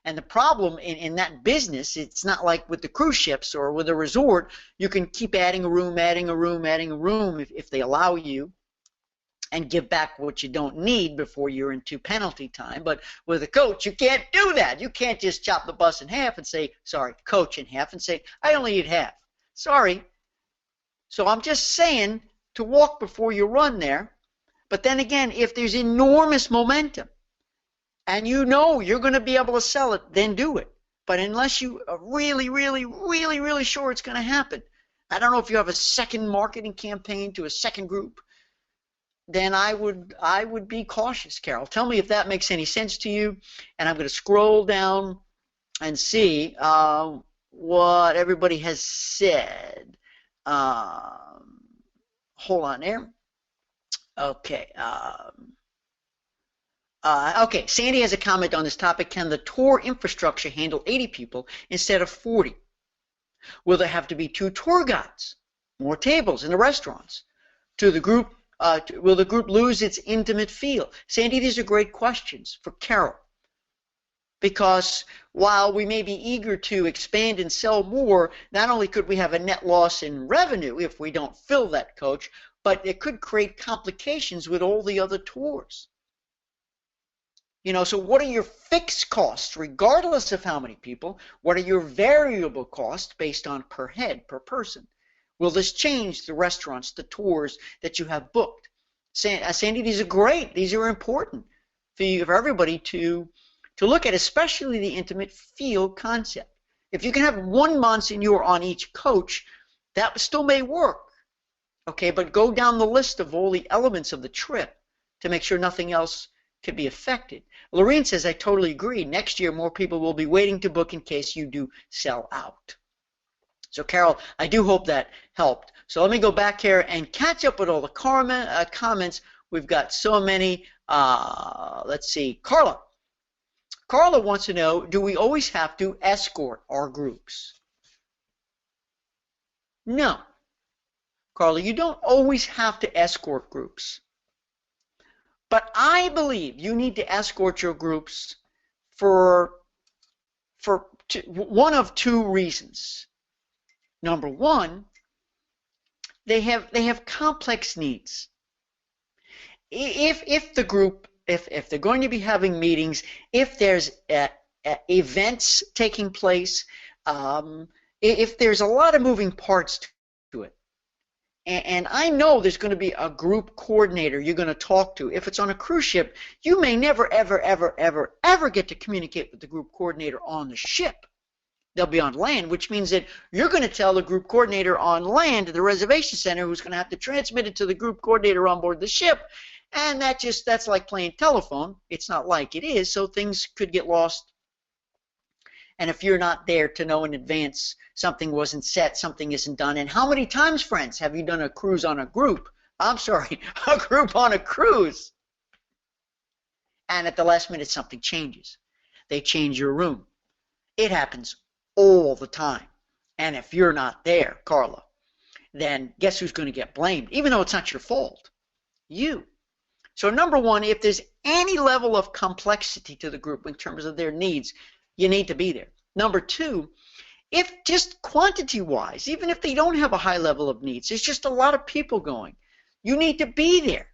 And the problem in that business, it's not like with the cruise ships or with a resort. You can keep adding a room, adding a room, adding a room if they allow you, and give back what you don't need before you're into penalty time. But with a coach, you can't do that. You can't just chop the bus in half and say, sorry, coach in half, and say, I only need half. Sorry. So I'm just saying to walk before you run there. But then again, if there's enormous momentum, and you know you're going to be able to sell it, then do it. But unless you are really, really, really, really sure it's going to happen, I don't know if you have a second marketing campaign to a second group, then I would be cautious, Carol. Tell me if that makes any sense to you. And I'm going to scroll down and see what everybody has said. Hold on there. Okay. Okay, Sandy has a comment on this topic. Can the tour infrastructure handle 80 people instead of 40? Will there have to be 2 tour guides, more tables in the restaurants? Will the group lose its intimate feel? Sandy, these are great questions for Carol. Because while we may be eager to expand and sell more, not only could we have a net loss in revenue if we don't fill that coach, but it could create complications with all the other tours. You know, so what are your fixed costs, regardless of how many people? What are your variable costs based on per head, per person? Will this change the restaurants, the tours that you have booked? Sandy, these are great. These are important for everybody to look at, especially the intimate feel concept. If you can have 1 Monsignor on each coach, that still may work. Okay, but go down the list of all the elements of the trip to make sure nothing else could be affected. Lorene says, I totally agree. Next year, more people will be waiting to book in case you do sell out. So, Carol, I do hope that helped. So let me go back here and catch up with all the comments. We've got so many. Let's see. Carla. Carla wants to know, do we always have to escort our groups? No. Carla, you don't always have to escort groups. But I believe you need to escort your groups for one of two reasons. Number one, they have complex needs. If the group, if they're going to be having meetings, if there's events taking place, if there's a lot of moving parts to it, and I know there's going to be a group coordinator you're going to talk to. If it's on a cruise ship, you may never, ever, ever, ever, ever get to communicate with the group coordinator on the ship. They'll be on land, which means that you're going to tell the group coordinator on land, the reservation center, who's going to have to transmit it to the group coordinator on board the ship. And that's like playing telephone. It's not like it is, so things could get lost. And if you're not there to know in advance something wasn't set, something isn't done. And how many times, friends, have you done a cruise on a group? I'm sorry, a group on a cruise. And at the last minute, something changes. They change your room. It happens all the time. And if you're not there, Carla, then guess who's going to get blamed? Even though it's not your fault. You. So number one, if there's any level of complexity to the group in terms of their needs, you need to be there. Number two, if just quantity-wise, even if they don't have a high level of needs, there's just a lot of people going, you need to be there.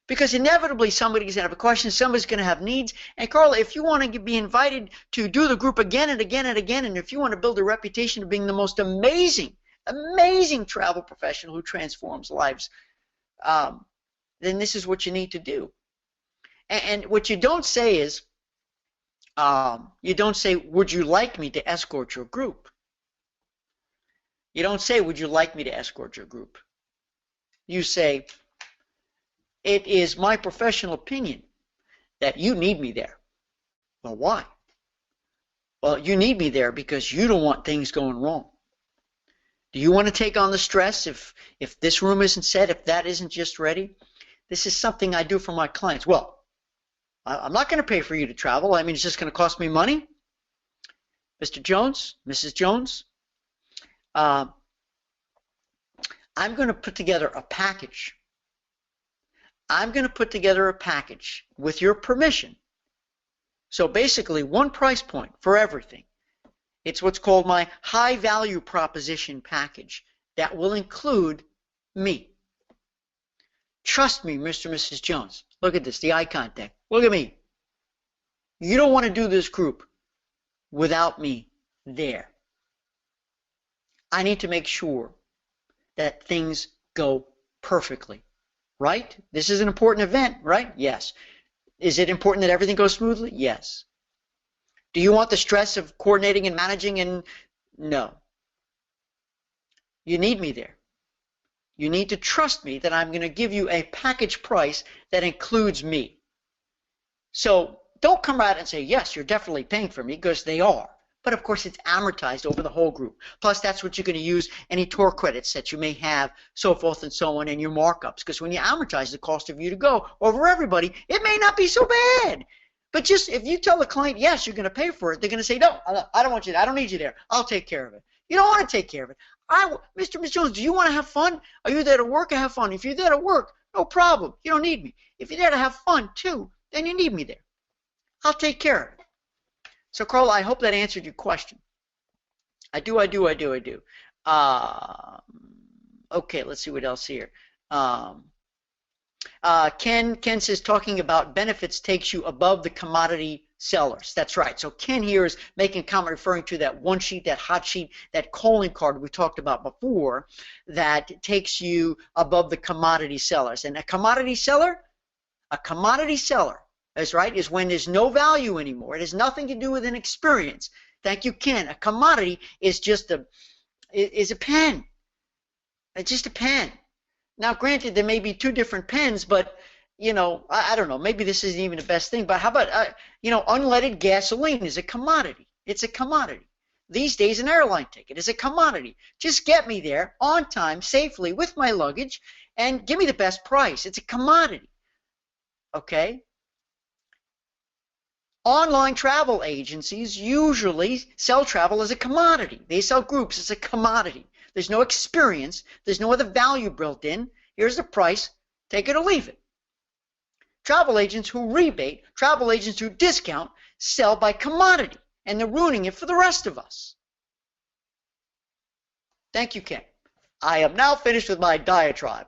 Because inevitably somebody's going to have a question, somebody's going to have needs. And Carla, if you want to be invited to do the group again and again and again, and if you want to build a reputation of being the most amazing, amazing travel professional who transforms lives, then this is what you need to do. And what you don't say is, you don't say, would you like me to escort your group? You don't say, would you like me to escort your group? You say, it is my professional opinion that you need me there. Well, why? Well, you need me there because you don't want things going wrong. Do you want to take on the stress if this room isn't set, if that isn't just ready? This is something I do for my clients. Well, I'm not going to pay for you to travel. I mean, it's just going to cost me money. Mr. Jones, Mrs. Jones, I'm going to put together a package. I'm going to put together a package with your permission. So basically, one price point for everything. It's what's called my high value proposition package that will include me. Trust me, Mr. and Mrs. Jones. Look at this, the eye contact. Look at me. You don't want to do this group without me there. I need to make sure that things go perfectly. Right? This is an important event, right? Yes. Is it important that everything goes smoothly? Yes. Do you want the stress of coordinating and managing? And no. You need me there. You need to trust me that I'm going to give you a package price that includes me. So don't come out and say, yes, you're definitely paying for me, because they are. But of course, it's amortized over the whole group. Plus, that's what you're going to use any tour credits that you may have, so forth and so on, and your markups. Because when you amortize the cost of you to go over everybody, it may not be so bad. But just if you tell the client, yes, you're going to pay for it, they're going to say, no, I don't want you there. I don't need you there. I'll take care of it. You don't want to take care of it. Mr. and Ms. Jones, do you want to have fun? Are you there to work or have fun? If you're there to work, no problem. You don't need me. If you're there to have fun, too, then you need me there. I'll take care of it. So, Carla, I hope that answered your question. I do. Okay, let's see what else here. Ken says talking about benefits takes you above the commodity sellers. That's right. So Ken here is making a comment referring to that one sheet, that hot sheet, that calling card we talked about before that takes you above the commodity sellers. And a commodity seller is right, is when there's no value anymore. It has nothing to do with an experience. Thank you, Ken. A commodity is just a pen. It's just a pen. Now, granted, there may be two different pens, but, you know, I don't know. Maybe this isn't even the best thing. But how about, you know, unleaded gasoline is a commodity. It's a commodity. These days, an airline ticket is a commodity. Just get me there on time, safely, with my luggage, and give me the best price. It's a commodity. Okay? Online travel agencies usually sell travel as a commodity. They sell groups as a commodity. There's no experience. There's no other value built in. Here's the price. Take it or leave it. Travel agents who rebate, travel agents who discount, sell by commodity, and they're ruining it for the rest of us. Thank you, Ken. I am now finished with my diatribe.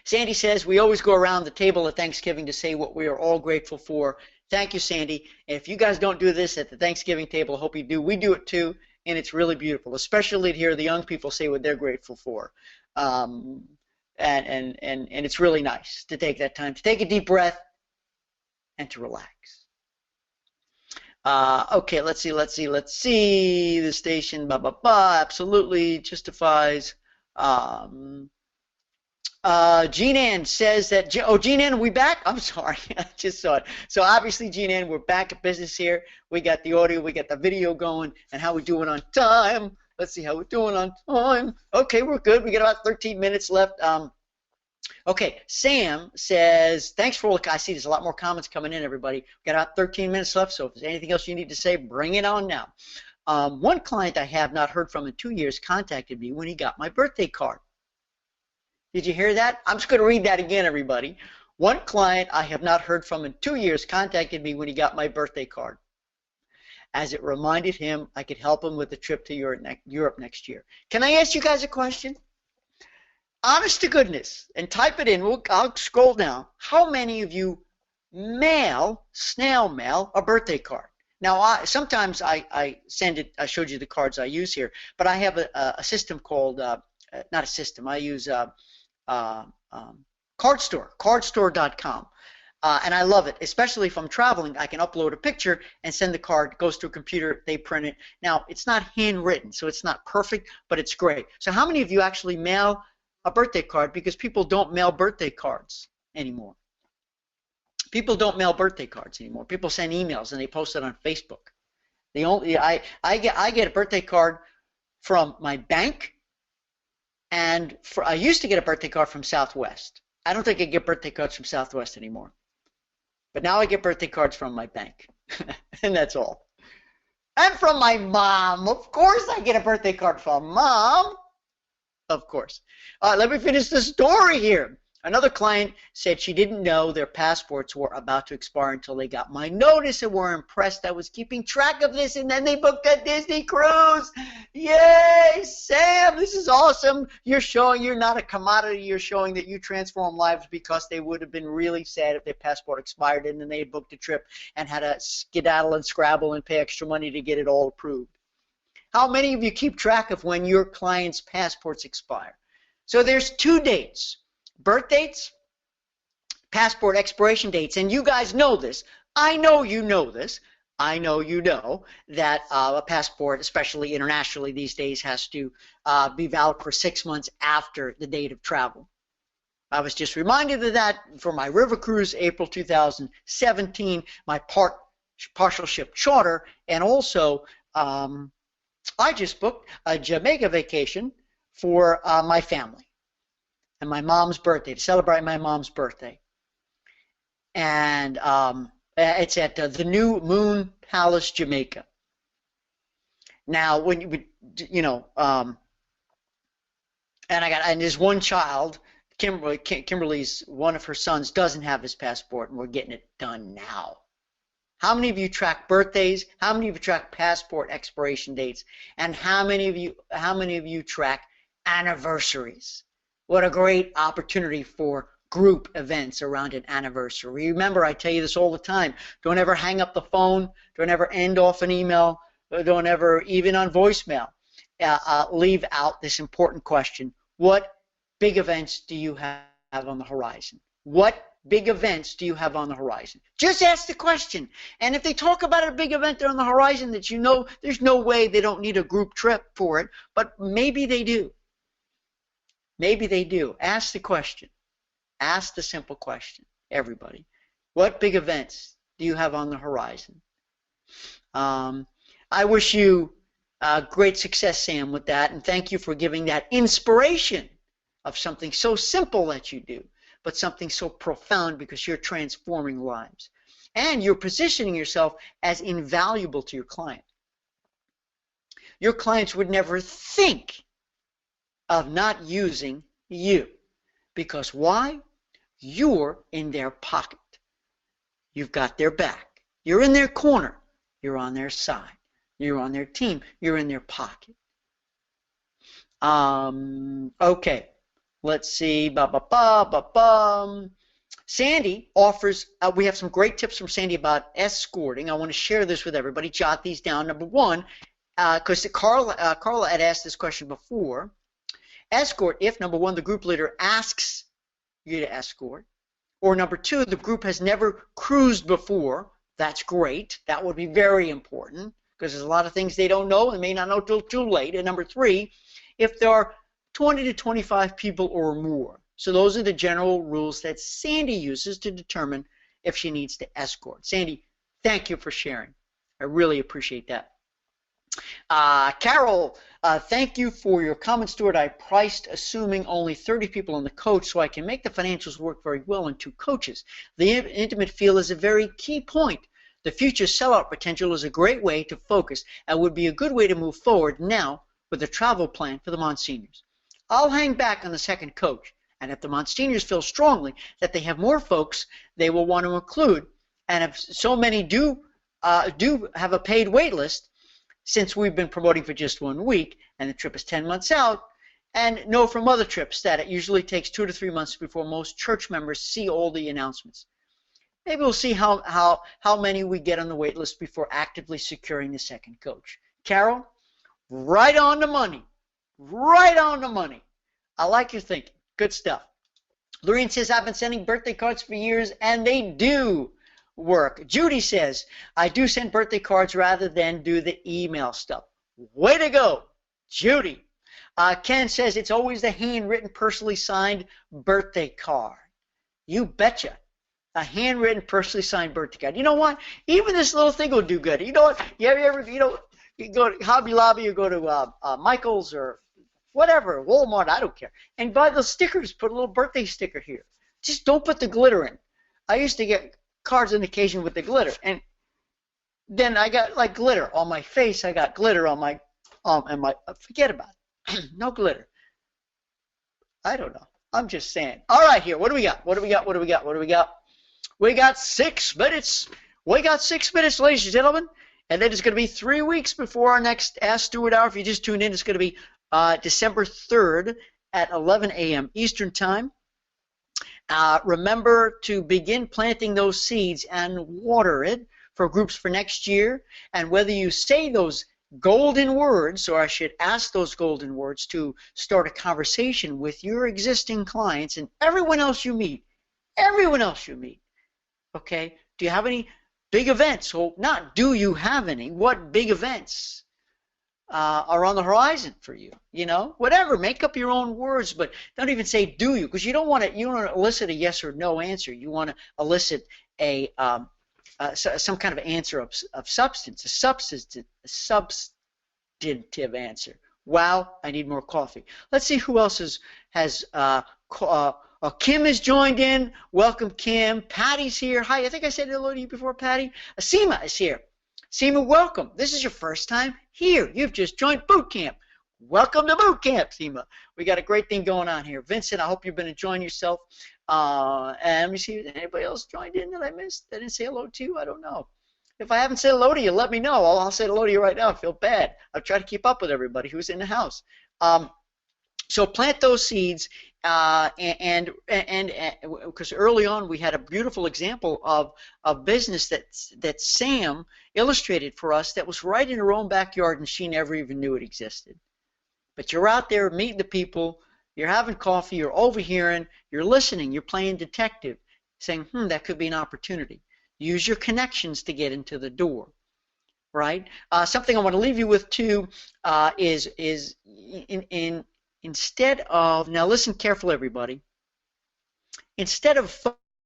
Sandy says, we always go around the table at Thanksgiving to say what we are all grateful for. Thank you, Sandy. And if you guys don't do this at the Thanksgiving table, I hope you do. We do it too, and it's really beautiful, especially to hear the young people say what they're grateful for. And it's really nice to take that time, to take a deep breath and to relax. Okay, let's see. The station, absolutely justifies. Jean Ann says that, Jean Ann, are we back? I'm sorry, I just saw it. So obviously, Jean Ann, we're back at business here. We got the audio, we got the video going, and how we doing on time? Let's see how we're doing on time. Okay, we're good. We got about 13 minutes left. Okay, Sam says, thanks for all the, I see there's a lot more comments coming in, everybody. We got about 13 minutes left, so if there's anything else you need to say, bring it on now. One client I have not heard from in 2 years contacted me when he got my birthday card. Did you hear that? I'm just going to read that again, everybody. One client I have not heard from in 2 years contacted me when he got my birthday card, as it reminded him I could help him with the trip to Europe next year. Can I ask you guys a question? Honest to goodness, and type it in. I'll scroll down. How many of you snail mail a birthday card? Now, sometimes I send it. I showed you the cards I use here, but I have a system called, not a system. I use cardstore.com, and I love it, especially if I'm traveling. I can upload a picture and send the card. It goes to a computer, they print it. Now, it's not handwritten, so it's not perfect, but it's great. So how many of you actually mail a birthday card? Because people don't mail birthday cards anymore. People don't mail birthday cards anymore. People send emails and they post it on Facebook. I get a birthday card from my bank, and I used to get a birthday card from Southwest. I don't think I get birthday cards from Southwest anymore. But now I get birthday cards from my bank, and that's all. And from my mom. Of course I get a birthday card from Mom. Of course. Let me finish the story here. Another client said she didn't know their passports were about to expire until they got my notice and were impressed I was keeping track of this, and then they booked a Disney cruise. Yay, Sam, this is awesome. You're showing you're not a commodity. You're showing that you transform lives, because they would have been really sad if their passport expired and then they had booked a trip and had to skedaddle and scrabble and pay extra money to get it all approved. How many of you keep track of when your client's passports expire? So there's 2 dates. Birth dates, passport expiration dates, and you guys know this. I know you know this. I know you know that a passport, especially internationally these days, has to be valid for 6 months after the date of travel. I was just reminded of that for my river cruise, April 2017, my partial ship charter, and also I just booked a Jamaica vacation for my family and my mom's birthday, to celebrate my mom's birthday. And it's at the New Moon Palace, Jamaica. Now, when and there's one child, Kimberly's one of her sons doesn't have his passport, and we're getting it done now. How many of you track birthdays? How many of you track passport expiration dates? And how many of you track anniversaries? What a great opportunity for group events around an anniversary. Remember, I tell you this all the time. Don't ever hang up the phone. Don't ever end off an email. Don't ever, even on voicemail, leave out this important question. What big events do you have on the horizon? What big events do you have on the horizon? Just ask the question. And if they talk about a big event on the horizon that you know, there's no way they don't need a group trip for it, but maybe they do. Maybe they do. Ask the question. Ask the simple question, everybody. What big events do you have on the horizon? I wish you great success, Sam, with that, and thank you for giving that inspiration of something so simple that you do, but something so profound, because you're transforming lives. And you're positioning yourself as invaluable to your client. Your clients would never think of not using you. Because why? You're in their pocket. You've got their back. You're in their corner. You're on their side. You're on their team. You're in their pocket. Okay. Let's see. Sandy offers, we have some great tips from Sandy about escorting. I want to share this with everybody. Jot these down. Number one, because Carla had asked this question before. Escort if, number one, the group leader asks you to escort, or number two, the group has never cruised before. That's great. That would be very important because there's a lot of things they don't know and may not know till too late. And number three, if there are 20 to 25 people or more. So those are the general rules that Sandy uses to determine if she needs to escort. Sandy, thank you for sharing. I really appreciate that. Carol, thank you for your comment, Stuart. I priced assuming only 30 people on the coach so I can make the financials work very well in 2 coaches. The intimate feel is a very key point. The future sellout potential is a great way to focus and would be a good way to move forward now with a travel plan for the Monsignors. I'll hang back on the second coach, and if the Monsignors feel strongly that they have more folks they will want to include, and if so many do have a paid wait list, since we've been promoting for just 1 week and the trip is 10 months out, and know from other trips that it usually takes 2 to 3 months before most church members see all the announcements. Maybe we'll see how many we get on the wait list before actively securing the second coach. Carol, right on the money. Right on the money. I like your thinking. Good stuff. Lorraine says, I've been sending birthday cards for years, and they do work. Judy says, I do send birthday cards rather than do the email stuff. Way to go, Judy. Ken says, it's always the handwritten, personally signed birthday card. You betcha. A handwritten, personally signed birthday card. You know what? Even this little thing will do good. You know what? You go to Hobby Lobby or go to Michael's or whatever, Walmart, I don't care, and buy those stickers. Put a little birthday sticker here. Just don't put the glitter in. I used to get cards on occasion with the glitter, and then I got like glitter on my face. I got glitter on my and my forget about it. No glitter. I don't know. I'm just saying. All right, here. What do we got? What do we got? What do we got? What do we got? We got 6 minutes. We got 6 minutes, ladies and gentlemen. And then it's going to be 3 weeks before our next Ask Stuart Hour. If you just tuned in, it's going to be December 3rd at 11 a.m. Eastern Time. Remember to begin planting those seeds and water it for groups for next year. And whether you say those golden words, or I should ask those golden words to start a conversation with your existing clients and everyone else you meet, okay? Do you have any big events? Well, not do you have any, what big events are on the horizon for you? You know, whatever, make up your own words, but don't even say do you, because you don't want to elicit a yes or no answer. You want to elicit a some kind of answer of substance, a substantive answer. Wow, I need more coffee. Let's see who else has Kim has joined in. Welcome, Kim. Patty's here. Hi, I think I said hello to you before, Patty. Seema is here. Seema, welcome. This is your first time here. You've just joined boot camp. Welcome to boot camp, Seema. We got a great thing going on here. Vincent, I hope you've been enjoying yourself. And let me see, anybody else joined in that I missed? I didn't say hello to you? I don't know. If I haven't said hello to you, let me know. I'll say hello to you right now. I feel bad. I'll try to keep up with everybody who's in the house. So plant those seeds, and because early on we had a beautiful example of a business that Sam illustrated for us that was right in her own backyard, and she never even knew it existed. But you're out there meeting the people, you're having coffee, you're overhearing, you're listening, you're playing detective, saying, that could be an opportunity. Use your connections to get into the door, right? Something I want to leave you with too is instead of, now listen carefully everybody, instead of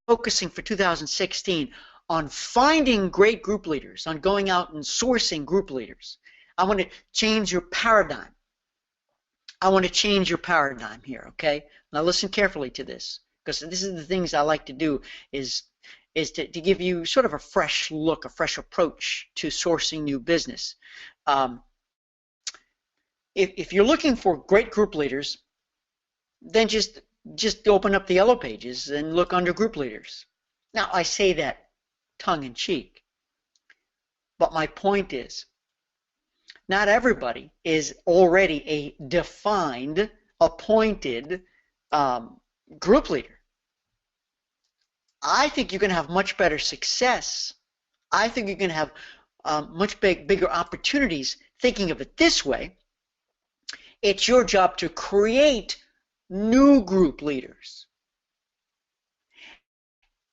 focusing for 2016 on finding great group leaders, on going out and sourcing group leaders, I want to change your paradigm. I want to change your paradigm here, okay? Now listen carefully to this, because this is the things I like to do is to give you sort of a fresh look, a fresh approach to sourcing new business. If you're looking for great group leaders, then just open up the yellow pages and look under group leaders. Now, I say that tongue in cheek, but my point is, not everybody is already a defined, appointed group leader. I think you're going to have much better success. I think you're going to have much bigger opportunities thinking of it this way. It's your job to create new group leaders.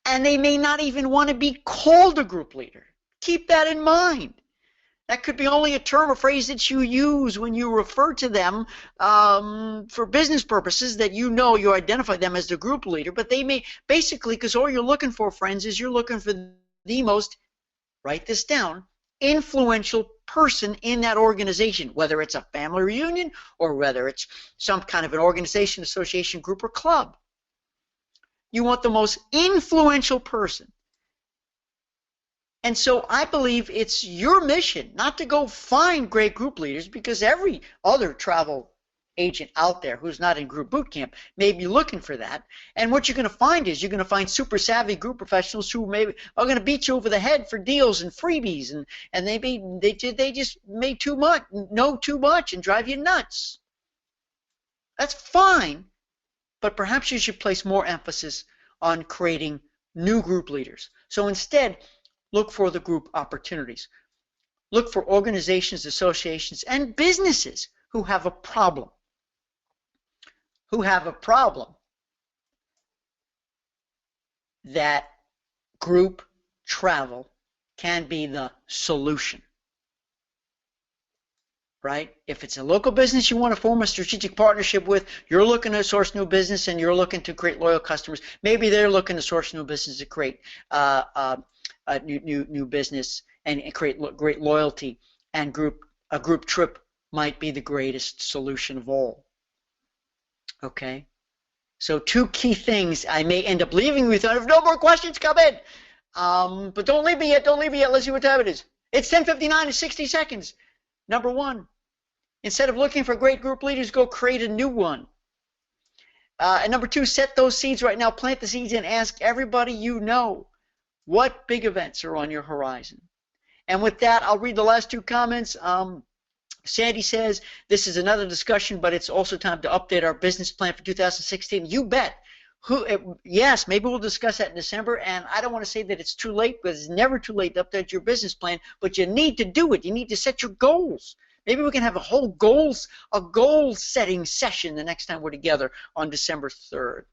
And they may not even want to be called a group leader. Keep that in mind. That could be only a term or phrase that you use when you refer to them for business purposes, that you know you identify them as the group leader, but they may basically, because all you're looking for, friends, is you're looking for the most, write this down, influential person in that organization, whether it's a family reunion or whether it's some kind of an organization, association, group, or club. You want the most influential person. And so I believe it's your mission not to go find great group leaders, because every other travel agent out there who's not in group boot camp may be looking for that. And what you're going to find is you're going to find super savvy group professionals who maybe are going to beat you over the head for deals and freebies, and they just may know too much and drive you nuts. That's fine, but perhaps you should place more emphasis on creating new group leaders. So instead, look for the group opportunities. Look for organizations, associations, and businesses who have a problem. That group travel can be the solution. Right? If it's a local business you want to form a strategic partnership with, you're looking to source new business and you're looking to create loyal customers. Maybe they're looking to source new business to create new business and create great loyalty, and a group trip might be the greatest solution of all. Okay? So 2 key things I may end up leaving with. If no more questions come in. But don't leave me yet. Let's see what time it is. It's 10:59 in 60 seconds. Number 1, instead of looking for great group leaders, go create a new one. And number 2, set those seeds right now. Plant the seeds and ask everybody you know what big events are on your horizon. And with that, I'll read the last 2 comments. Sandy says, this is another discussion, but it's also time to update our business plan for 2016. You bet. Yes, maybe we'll discuss that in December, and I don't want to say that it's too late, because it's never too late to update your business plan, but you need to do it. You need to set your goals. Maybe we can have a goal-setting session the next time we're together on December 3rd.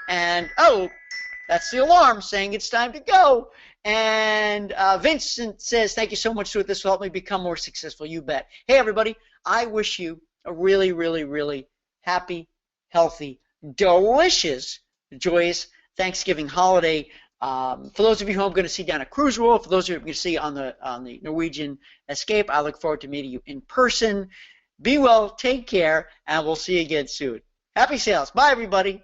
And, that's the alarm saying it's time to go. And Vincent says, thank you so much, Stuart. This will help me become more successful. You bet. Hey, everybody, I wish you a really, really, really happy, healthy, delicious, joyous Thanksgiving holiday. For those of you who I'm going to see down at Cruise World, for those of you who I'm going to see on the Norwegian Escape, I look forward to meeting you in person. Be well, take care, and we'll see you again soon. Happy sales. Bye, everybody.